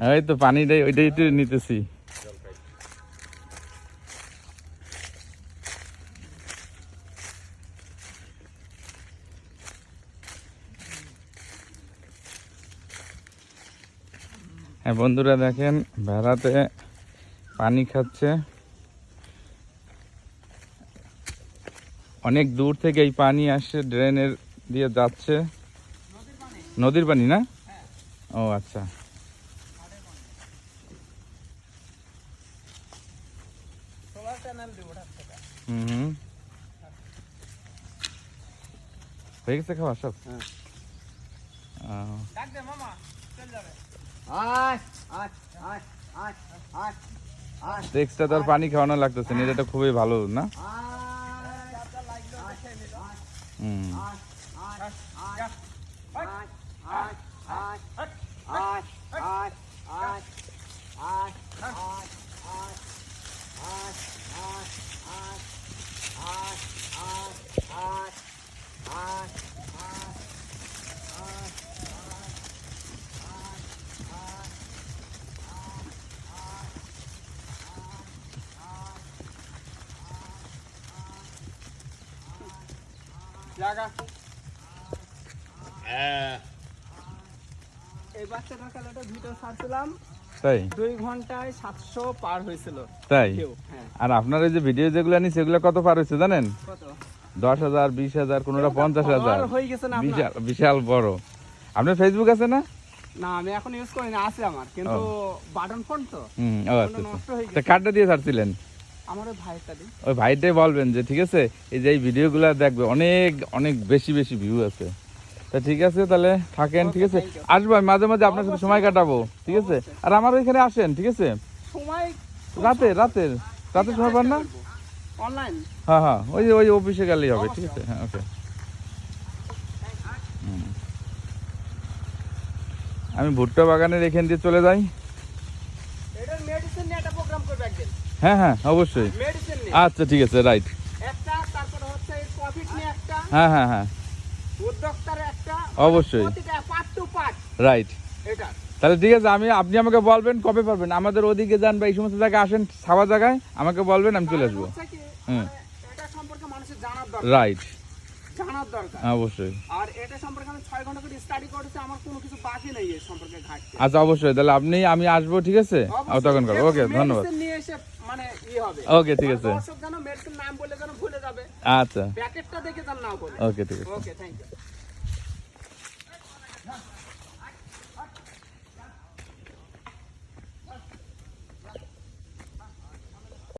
এই তো পানিটাই ওইটাই একটু নিতেছি। হ্যাঁ বন্ধুরা দেখেন ভেড়াতে পানি খাচ্ছে, অনেক দূর থেকে এই পানি আসে, ড্রেনের দিয়ে যাচ্ছে। নদীর পানি না? ও আচ্ছা। হুম হয়ে গেছে খাওয়া সব? এক্সট্রা তোর পানি খাওয়ানো লাগতেছে না, এটা খুবই ভালো না? হুম এই বাচ্চাটার কালারটা ভিডিও ছাড়ছিলাম, তাই 2 ঘন্টায় 700 পার হয়েছিল। তাই? হ্যাঁ। আর আপনার এই যে ভিডিও যেগুলো আনি সেগুলো কত পার হয়েছে জানেন? কত? 10,000, 20,000, কোনোটা 50,000। হয়ে গেছে না আপনার? বিশাল বিশাল বড়। আপনার ফেসবুক আছে না? না আমি এখন ইউজ করি না, আছে আমার, কিন্তু বাটন ফোন তো ও আচ্ছা আচ্ছা। কার্ডটা দিয়ে ছাড়ছিলেন? আমার ওই ভাইটা দিই। ওই ভাইটাই বলবেন যে ঠিক আছে এই যে এই ভিডিওগুলো দেখবে, অনেক অনেক বেশি বেশি ভিউ আছে। তা ঠিক আছে তাহলে থাকেন, ঠিক আছে? আসবো আমি মাঝে মাঝে আপনার সাথে সময় কাটাবো, ঠিক আছে? আর আমার ওইখানে আসেন, ঠিক আছে? সময় রাতে সময় পান না? অনলাইন? হ্যাঁ হ্যাঁ, ওই অফিসে গেলেই হবে, ঠিক আছে? হ্যাঁ ওকে। আমি ভুট্টা বাগানের এখান দিয়ে চলে যাই। এটার মেডিসিন নিয়ে একটা প্রোগ্রাম করবে একদিন। হ্যাঁ হ্যাঁ অবশ্যই। মেডিসিন নিয়ে আচ্ছা ঠিক আছে, রাইট। একটা, তারপর হচ্ছে এই প্রফিট নিয়ে একটা, হ্যাঁ হ্যাঁ হ্যাঁ উদ্যোক্তার একটা, অবশ্যই, প্রতিটা পার্ট টু পার্ট। রাইট। এটা তাহলে ঠিক আছে, আপনি আমাকে বলবেন কবে পারবেন, আমাদের ওদিকে যান বা এই সমস্ত জায়গায় আসেন, ছাওয়া জায়গায় আমাকে বলবেন, আমি চলে আসবো। হচ্ছে কি, হুম এটা সম্পর্কে মানুষের জানার দরকার, রাইট, জানার দরকার। অবশ্যই। আর এটা সম্পর্কে আমি 6 ঘন্টা করে স্টাডি করেছি, আমার কোনো কিছু বাকি নেই এর সম্পর্কে ঘাটতি। আচ্ছা অবশ্যই, তাহলে আমি আসবো, ঠিক আছে? তখন করবো। ওকে ধন্যবাদ। মেডিসিন নিয়ে এসে মানে হবে। ওকে ঠিক আছে। দর্শক জানো মেডিসিন নাম বলে যেন ভুলে যাবে। আচ্ছা প্যাকেটটা দেখে যেন না বলে। ওকে ঠিক আছে। Okay thank you.